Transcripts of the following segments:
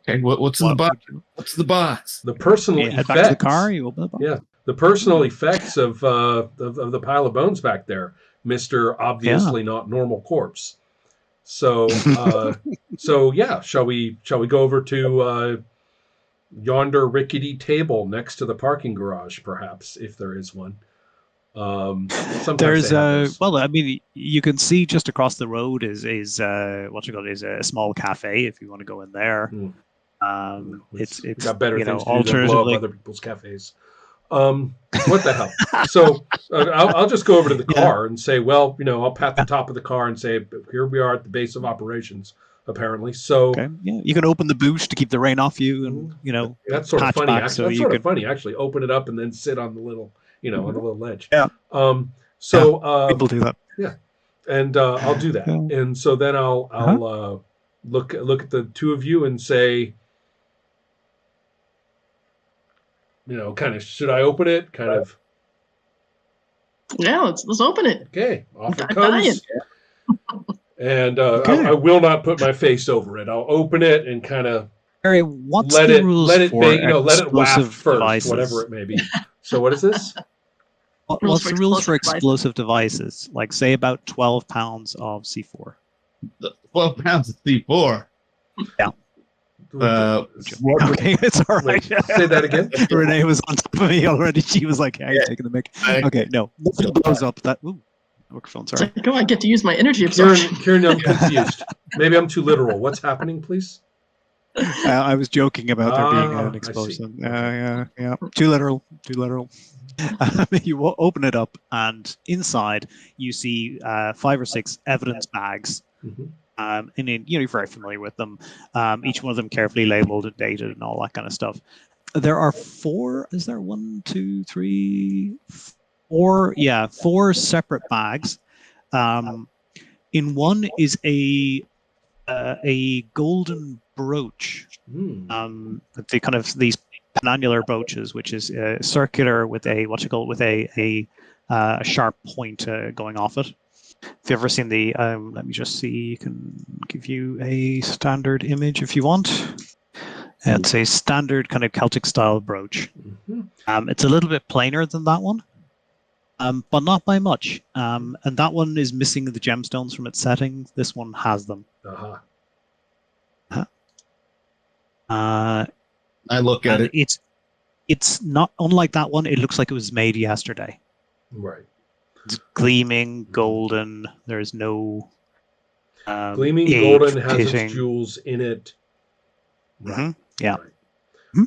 Okay, what's in the box? What's the box? The personal You effects. head back to the car. You open the box. Yeah, the personal effects of the pile of bones back there, Mr. Obviously Not Normal Corpse. So yeah, shall we go over to yonder rickety table next to the parking garage, perhaps, if there is one? There's well, I mean, you can see just across the road is a small cafe if you want to go in there. It's got better things to do than alternatively blow up other people's cafes. What the hell? So I'll just go over to the car and say, well, I'll pat the top of the car and say, here we are at the base of operations, apparently. So you can open the boot to keep the rain off you, and that's sort of funny. Actually, that's sort of funny. Actually, open it up and then sit on the little, on the little ledge. Yeah. People do that. Yeah, and I'll do that, and so then I'll look at the two of you and say, kind of, should I open it? Kind of. Yeah, let's open it. Okay, off it comes. And I will not put my face over it. I'll open it and kind of let it waft first, devices? Whatever it may be. So what is this? What's the rules for explosive devices? Like, say, about 12 pounds of C4. 12 pounds of C4? Yeah. Okay, it's all right. Say that again. Renee was on top of me already. She was like, "Hey, taking the mic." Okay, no, nothing blows up. That microphone. Sorry. Go on, get to use my energy absorption. Kieran, I'm confused. Maybe I'm too literal. What's happening, please? I was joking about there being an explosion. Yeah. Too literal. You open it up, and inside you see 5 or 6 evidence bags. Mm-hmm. And you're very familiar with them. Each one of them carefully labeled and dated and all that kind of stuff. There are 4. Is there 1, 2, 3, 4? Yeah, 4 separate bags. In one is a golden brooch. The kind of these penannular brooches, which is circular with a sharp point going off it. If you've ever seen the, let me just see, I can give you a standard image if you want. It's a standard kind of Celtic style brooch. Mm-hmm. It's a little bit plainer than that one, but not by much. And that one is missing the gemstones from its setting. This one has them. I look at it. It's not unlike that one. It looks like it was made yesterday. Right. It's gleaming golden. There's no gleaming golden has its jewels in it. Right. Mm-hmm. Yeah. Right. Mm-hmm.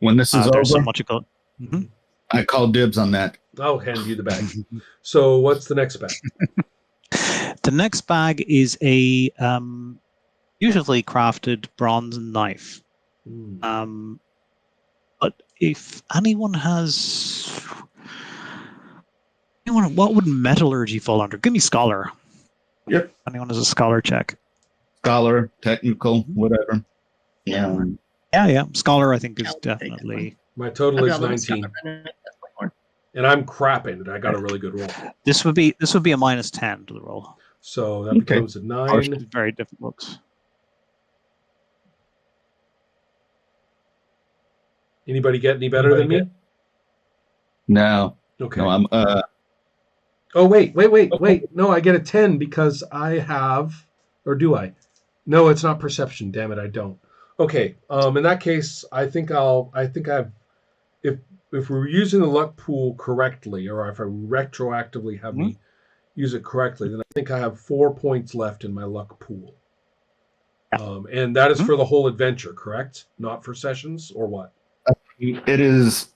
When this is over, so much gold. Mm-hmm. I call dibs on that. I'll hand you the bag. So what's the next bag? The next bag is a beautifully crafted bronze knife. But if anyone has... What would metallurgy fall under? Give me scholar. Yep. Anyone has a scholar check? Scholar, technical, whatever. Yeah. Scholar, I think, is definitely. My total is 19, and I'm crapping it. I got a really good roll. This would be a -10 to the roll. So that becomes a 9. It's very difficult. Anybody get any better than me? No. Okay. No, I'm. Oh, wait. No, I get a 10 because I have, or do I? No, it's not perception. Damn it, I don't. Okay. In that case, if we're using the luck pool correctly, or if I retroactively have me use it correctly, then I think I have 4 points left in my luck pool. And that is for the whole adventure, correct? Not for sessions, or what? It is.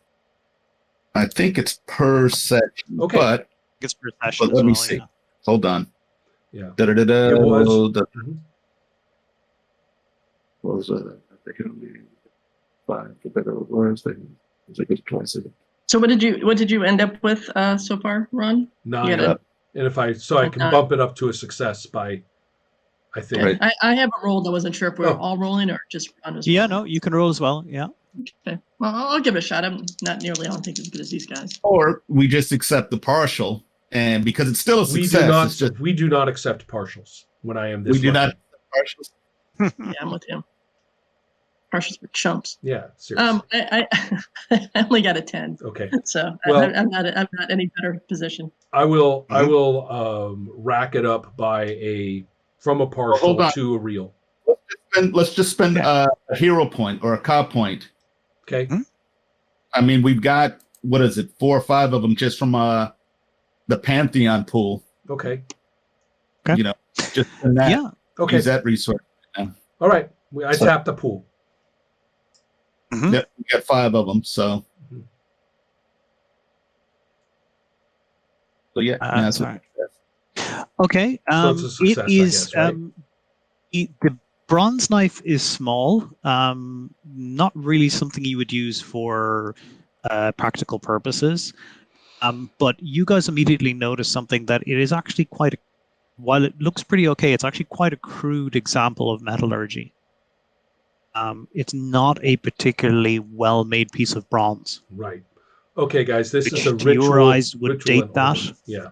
I think it's per section. Okay. But it's per session. But let me see. Yeah. Hold on. Yeah. Da-da-da-da. It was. What was that? I think it'll be 5. The better it was, then it's a good twice. So what did you end up with so far, Ron? 9. And if I can bump it up to a success by, I think. Right. I have a roll. I wasn't sure if we were all rolling or just Ron was rolling. Yeah, no, you can roll as well. Yeah. Okay. Well, I'll give it a shot. I'm not nearly, I don't think, as good as these guys. Or we just accept the partial, and because it's still a success. We do not accept partials when I am this. We do not accept partials. Yeah, I'm with you. partials were chumps. Yeah, seriously. I only got a 10. Okay. So Well, I'm not any better position. I will rack it up by from a partial to a real. Let's just spend a hero point or a cop point. Okay. I mean, we've got, what is it, 4 or 5 of them just from the Pantheon pool. Okay. You know, just in that. Yeah. Okay. Use that resource. All right. I tapped the pool. Yep, we got 5 of them. So, yeah. That's right. Okay. So it's a success, it is. I guess, right? The bronze knife is small. Not really something you would use for practical purposes. But you guys immediately notice something that it is actually while it looks pretty okay, it's actually quite a crude example of metallurgy. It's not a particularly well-made piece of bronze. Right. Okay, guys, this is a to ritual. your eyes would ritual date that. Yeah.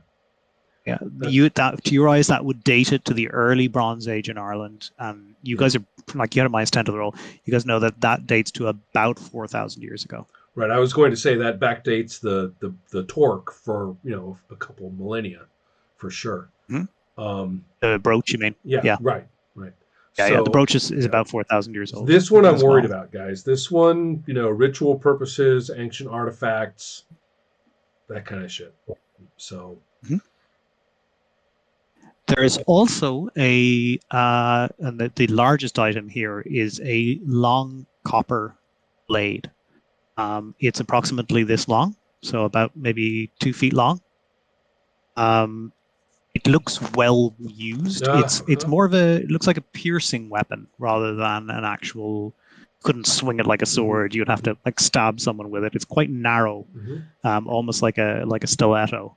Yeah, to your eyes, that would date it to the early Bronze Age in Ireland. And you guys are, like, you had a -10 to the roll. You guys know that dates to about 4,000 years ago. Right. I was going to say that backdates the torque for, a couple millennia, for sure. The brooch, you mean? Yeah. Right. Yeah, the brooch is about 4,000 years old. This one I'm worried about, guys. This one, ritual purposes, ancient artifacts, that kind of shit. So. There is also and the largest item here is a long copper blade. It's approximately this long, so about maybe 2 feet long. It looks well used. It's more of it looks like a piercing weapon rather than an actual. Couldn't swing it like a sword. You'd have to stab someone with it. It's quite narrow, almost like a stiletto.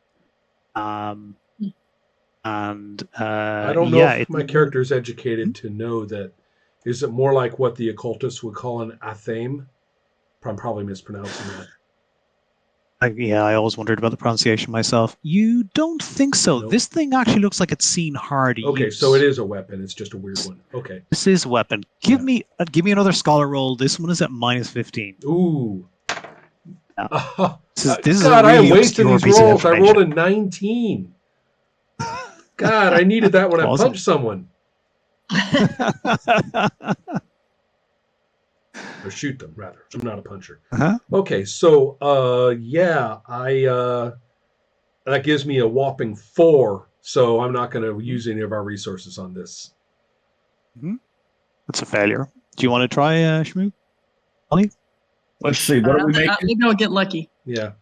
And I don't know if my character is educated to know that. Is it more like what the occultists would call an athame? I'm probably mispronouncing that. I always wondered about the pronunciation myself. You don't think so? Nope. This thing actually looks like it's seen hard use. Okay, so it is a weapon. It's just a weird one. Okay. This is a weapon. Give me another scholar roll. This one is at -15. Ooh. This is God, a really I am wasting these piece rolls. I rolled a 19. God, I needed that when I punched someone. Or shoot them, rather. I'm not a puncher. Okay, so that gives me a whopping 4. So I'm not going to use any of our resources on this. That's a failure. Do you want to try, Shmoo? Ollie? Let's see. What are we making? Maybe I'll get lucky. Yeah.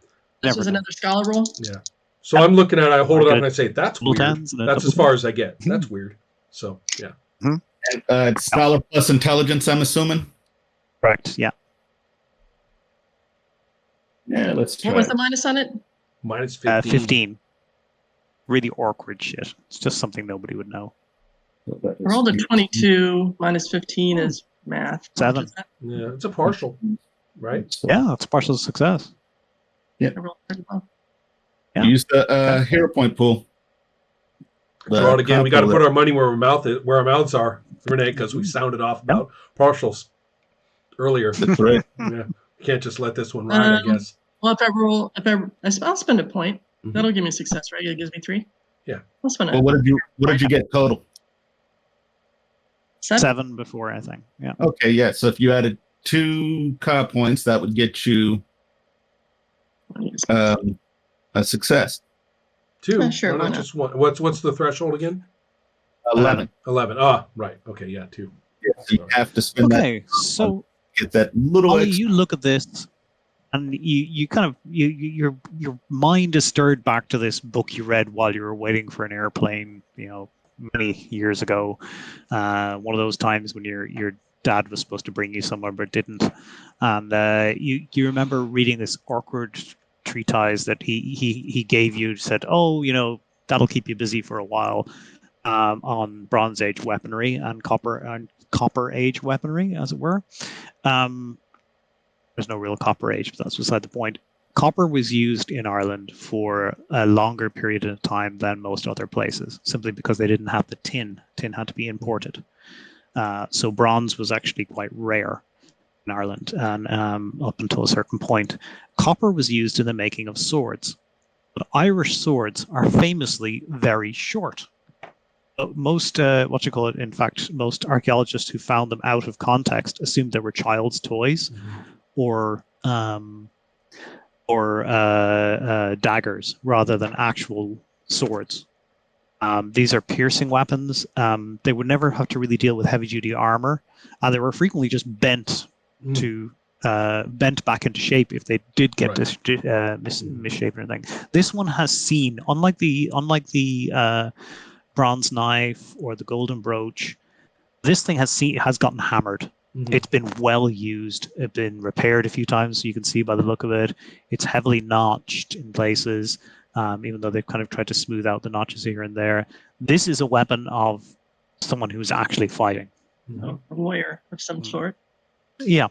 This is another scholar roll. Yeah. So I'm looking at it. I hold it up and I say, "That's weird." That's as far as I get. That's weird. So yeah. It's scholar plus intelligence, I'm assuming. Correct. Yeah. Yeah. Let's try. What was the minus on it? -15. 15. Really awkward shit. It's just something nobody would know. I rolled a 22. -15 is math. 7. Yeah, it's a partial, right? Yeah, it's a partial success. Yeah. I rolled pretty well. Yeah. Use the hero point pool. Draw it again. We got to put our money where our mouths are, Renee, because we sounded off about partials earlier. That's right. Yeah, you can't just let this one ride, I guess. Well, I'll spend a point. That'll give me a success, right? It gives me 3. Yeah. I'll spend Well, what did you get total? 7 before, I think. Yeah. Okay, yeah. So if you added 2 card points, that would get you a success. 2. Sure. Not just 1. What's the threshold again? 11. 11. Ah, right. Okay. Yeah. 2. Yeah, so you have to spend Okay, so get that little. Ollie, you look at this, and you kind of your mind is stirred back to this book you read while you were waiting for an airplane, many years ago. One of those times when your dad was supposed to bring you somewhere but didn't, and you remember reading this awkward treatise that he gave you. Said, that'll keep you busy for a while, on Bronze Age weaponry and Copper Age weaponry, as it were. There's no real Copper Age, but that's beside the point. Copper was used in Ireland for a longer period of time than most other places, simply because they didn't have the tin. Tin had to be imported. So bronze was actually quite rare. in Ireland, and up until a certain point, copper was used in the making of swords. But Irish swords are famously very short. Most in fact, most archaeologists who found them out of context assumed they were child's toys, or daggers rather than actual swords. These are piercing weapons. They would never have to really deal with heavy-duty armor, and they were frequently just bent back into shape if they did get misshapen or anything. This one has seen, unlike the bronze knife or the golden brooch, this thing has gotten hammered. It's been well used. It's been repaired a few times, so you can see by the look of it. It's heavily notched in places, even though they've kind of tried to smooth out the notches here and there. This is a weapon of someone who's actually fighting. A warrior of some sort. Yeah.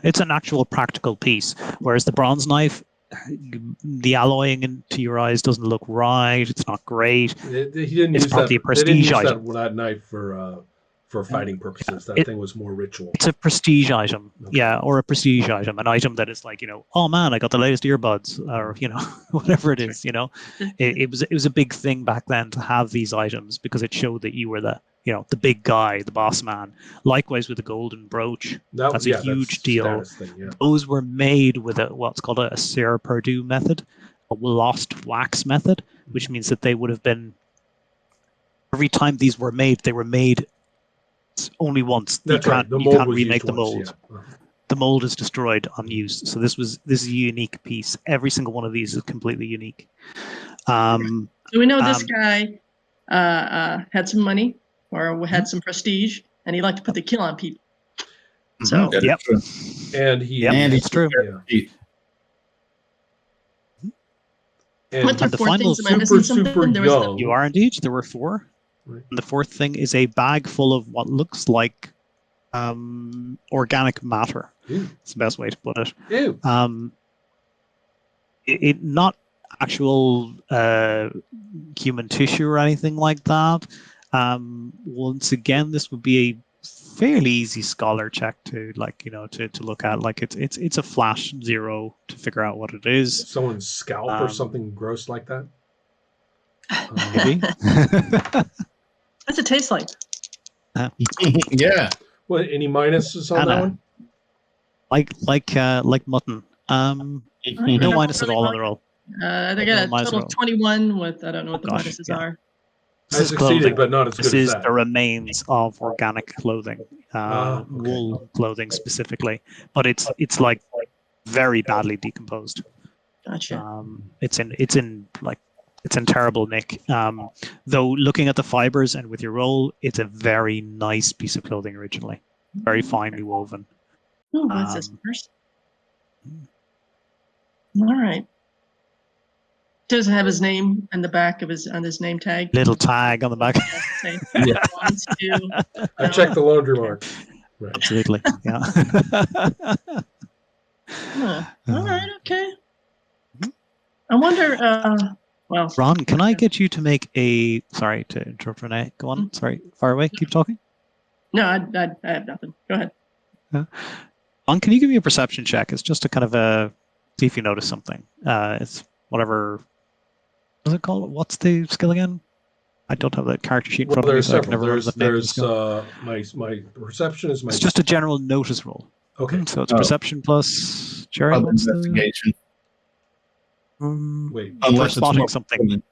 It's an actual practical piece, whereas the bronze knife, the alloying into your eyes doesn't look right. It's not great. He didn't It's use probably that. a prestige item. That knife for fighting purposes. That thing was more ritual. It's a prestige item, or a prestige item, an item that is like, oh man, I got the latest earbuds, or whatever it is. It was a big thing back then to have these items because it showed that you were the big guy, the boss man. Likewise with the golden brooch, that's a huge deal. Thing, Those were made with what's called a Serre Perdue method, a lost wax method, which means that they would have been, every time these were made, they were made only once. That's you can't remake the mold. Once, The mold is destroyed unused. So this is a unique piece. Every single one of these is completely unique. So we know this guy had some money or had some prestige, and he liked to put the kill on people. So yep. And it's true. Yeah. And the final things, am I missing something? There was you are indeed. There were 4. Right. And the 4th thing is a bag full of what looks like organic matter. It's the best way to put it. It not actual human tissue or anything like that. Once again, this would be a fairly easy scholar check to look at. Like it's a flash 0 to figure out what it is. Someone's scalp or something gross like that. Maybe. What's it taste like? Yeah. What? Any minuses on that one? Like mutton. No minus at all on the roll. They got a total of 21 with, I don't know what the minuses are. I succeeded, but not as good as that. This is the remains of organic clothing, wool clothing specifically, but it's like very badly decomposed. Gotcha. It's in terrible nick. Though looking at the fibers and with your roll, it's a very nice piece of clothing originally, very finely woven. Oh, what's this first? All right. Does it have his name in the back of his name tag? Little tag on the back. Yeah. I checked the laundry mark. Right. Absolutely. Yeah. All right. Okay. I wonder. Well, Ron, can I get you to make a? Sorry to interrupt, Renee. Go on. Sorry. Fire away. Keep talking. No, I have nothing. Go ahead. Ron, can you give me a perception check? It's just to kind of see if you notice something. It's whatever. What's it called? What's the skill again? I don't have the character sheet in front of me. So There's my perception is my. It's just a general notice roll. Okay. So it's perception plus Jerry. Investigation. Wait. Unless spotting something.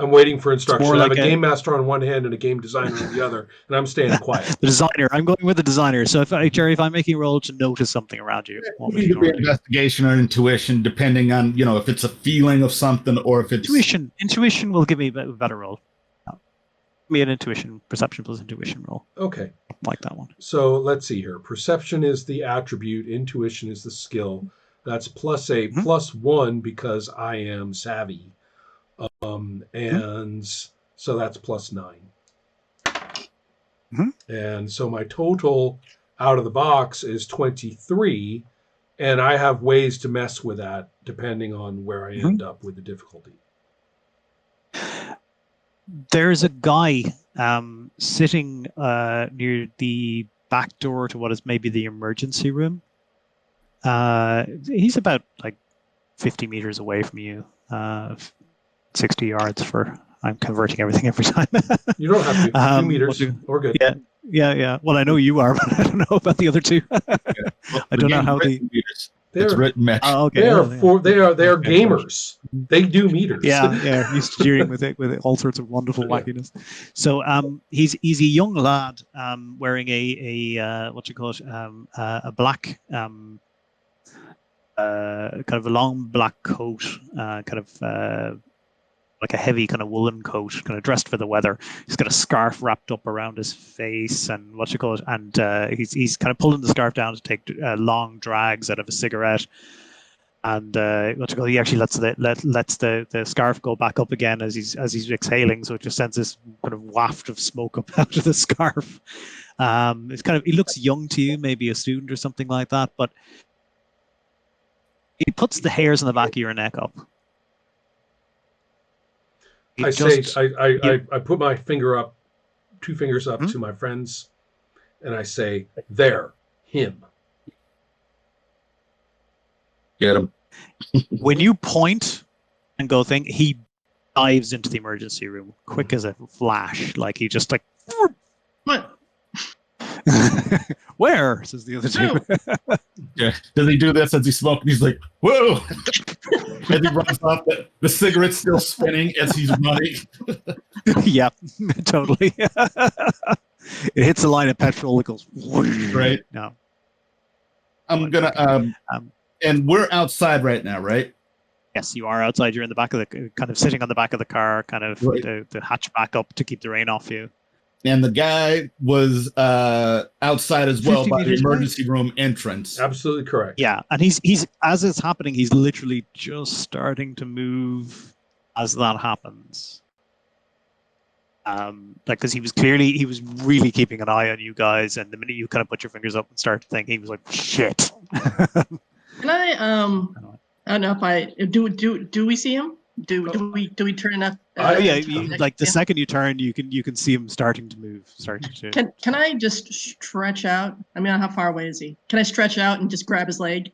I'm waiting for instruction. I have like a game master on one hand and a game designer on the other, and I'm staying quiet. The designer. I'm going with the designer. So, Jerry, if I'm making a roll to notice something around you, what would you be investigation or intuition, depending on if it's a feeling of something or if it's intuition. Intuition will give me a better roll. Give me an intuition, perception plus intuition roll. Okay, like that one. So let's see here. Perception is the attribute. Intuition is the skill. That's +1 because I am savvy. And so that's +9. And so my total out of the box is 23, and I have ways to mess with that depending on where I end up with the difficulty. There's a guy sitting near the back door to what is maybe the emergency room. He's about like 50 meters away from you, 60 yards for. I'm converting everything every time. You don't have to. 2 meters. We're good. Yeah. Well, I know you are, but I don't know about the other two. Well, I don't know how the. meters. They're- It's written metric. Oh, okay. They are gamers. They do meters. Yeah, used to dealing with all sorts of wonderful wackiness. So he's a young lad wearing a what you call it a black kind of a long black coat, kind of like a heavy kind of woolen coat, kind of dressed for the weather. He's got a scarf wrapped up around his face and what you call it, and he's kind of pulling the scarf down to take long drags out of a cigarette. And what you call it, he actually lets the scarf go back up again as he's exhaling, so it just sends this kind of waft of smoke up out of the scarf. It's kind of, he looks young to you, maybe a student or something like that, but he puts the hairs on the back of your neck up. I put my finger up, 2 fingers up to my friends, and I say, "There, him." Get him. When you point and go thing, he dives into the emergency room quick as a flash. Like he just like, What? where? Says the other two. Yeah. Does he do this as he's smoking? He's like, whoa! As he runs off, the cigarette's still spinning as he's running. Yep, totally. It hits a line of petrol. It goes Right. No. I'm gonna and we're outside right now, right? Yes, you are outside. You're in the back of the kind of sitting on the back of the car, kind of Right. the hatch back up to keep the rain off you. And the guy was outside as well 50 by the meters away? emergency room entrance. Absolutely correct. Yeah, and he's as it's happening, he's literally just starting to move as that happens. Like, because he was really keeping an eye on you guys, and the minute you kind of put your fingers up and start to think, he was like, "Shit." Can I I don't know if I do we see him? Do we turn enough? Yeah, like the second you turn, you can see him starting to move, Can I just stretch out? I mean, how far away is he? Can I stretch out and just grab his leg?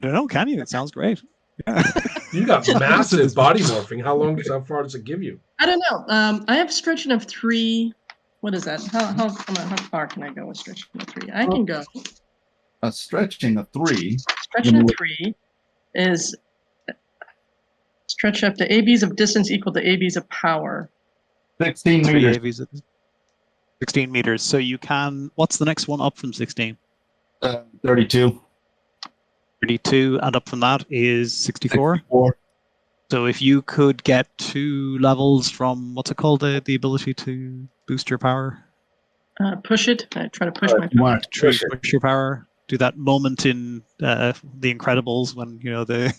No, can you? It sounds great. Yeah. You got massive body morphing. How far does it give you? I don't know. I have stretching of 3. What is that? How far can I go with stretching of 3? I can go. A stretching of 3. Stretching of 3 is stretch up to ABs of distance equal to ABs of power. 16 3 meters. AVs at 16 meters. So you can. What's the next one up from 16? 32. 32, and up from that is 64. 64. So if you could get 2 levels from what's it called, the ability to boost your power, Push it. I try to push my You want to push it. push your power. Do that moment in The Incredibles when the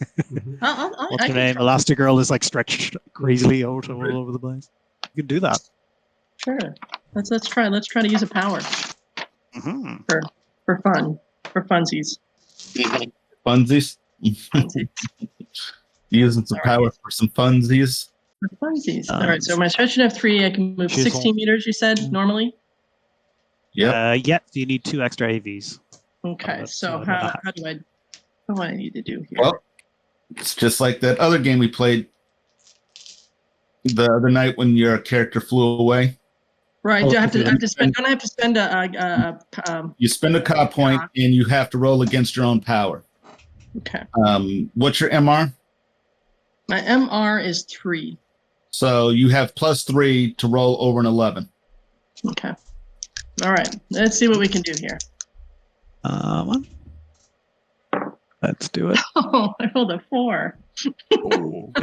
what's I her can name, try. Elastigirl is like stretched crazily out all over the place. You can do that. Sure. Let's try. Let's try to use a power Mm-hmm. for fun, for funsies. Funsies. Funsies. Using some power for some funsies. For funsies. All right. So my stretching of 3, I can move She's 16 meters. You said normally. Yep. Yeah, so you need 2 extra AVs. Okay. that's So what how do I? What do I need to do here? Well, it's just like that other game we played the other night when your character flew away. Right. Oh, Do I have to? okay. I have to spend? Don't I have to spend You spend a COD point and you have to roll against your own power. Okay. What's your MR? My MR is 3. So you have +3 to roll over an 11. Okay. All right. Let's see what we can do here. Let's do it. Oh, I rolled a 4.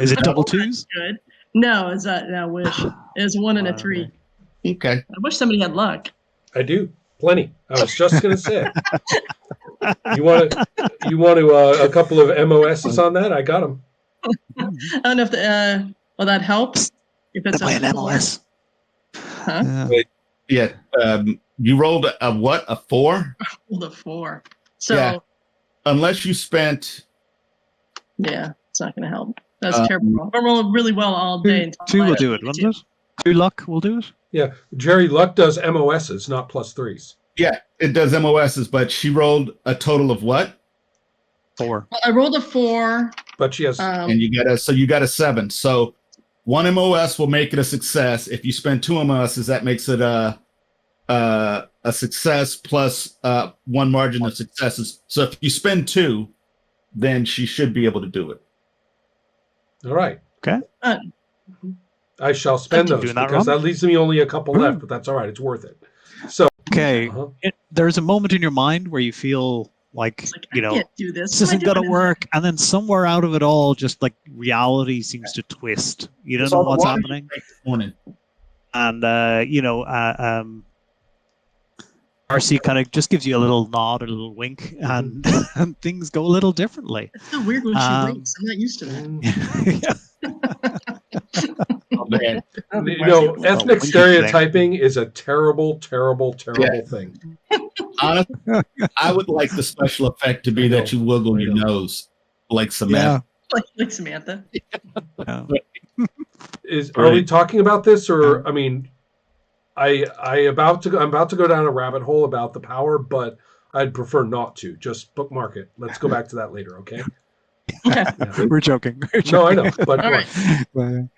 Is it double 2s? Good. No, it's I wish it was 1 and a 3. Okay. I wish somebody had luck. I do. Plenty. I was just going to say. You want to a couple of MOSs on that? I got them. I don't know if well, that helps. If it's Play an a 4. MLS. Huh? Yeah. You rolled a what? A 4? Rolled a 4. So Yeah. Unless you spent. yeah, it's not going to help. That's terrible. I'm rolling really well all day. until 2 will my- do it, won't it? 2 luck will do it. Yeah, Jerry, luck does MOSs, not +3s. Yeah, it does MOSs, but she rolled a total of what? 4. Well, I rolled a 4. But she has. And you got a 7. So 1 MOS will make it a success. If you spend 2 MOSs, that makes it a success plus 1 margin of successes. So if you spend 2, then she should be able to do it. All right. Okay. I shall spend those doing that because wrong? that leaves me only a couple left, but that's all right. It's worth it. So Okay. uh-huh. There's a moment in your mind where you feel like, It's like, you I know, can't do this. this isn't going to work. And then somewhere out of it all, just like reality seems to twist. You don't know what's happening. Morning. And, RC kind of just gives you a little nod, a little wink, and, and things go a little differently. It's so weird when she winks. I'm not used to that. Oh, man. You know, ethnic winky stereotyping is a terrible, terrible, terrible thing. Honestly, I would like the special effect to be that you wiggle your nose like Samantha. Like Samantha. Yeah. Are we talking about this, or I mean, I'm about to go down a rabbit hole about the power, but I'd prefer not to. Just bookmark it. Let's go back to that later, okay? Okay. We're joking. No, I know, but All right.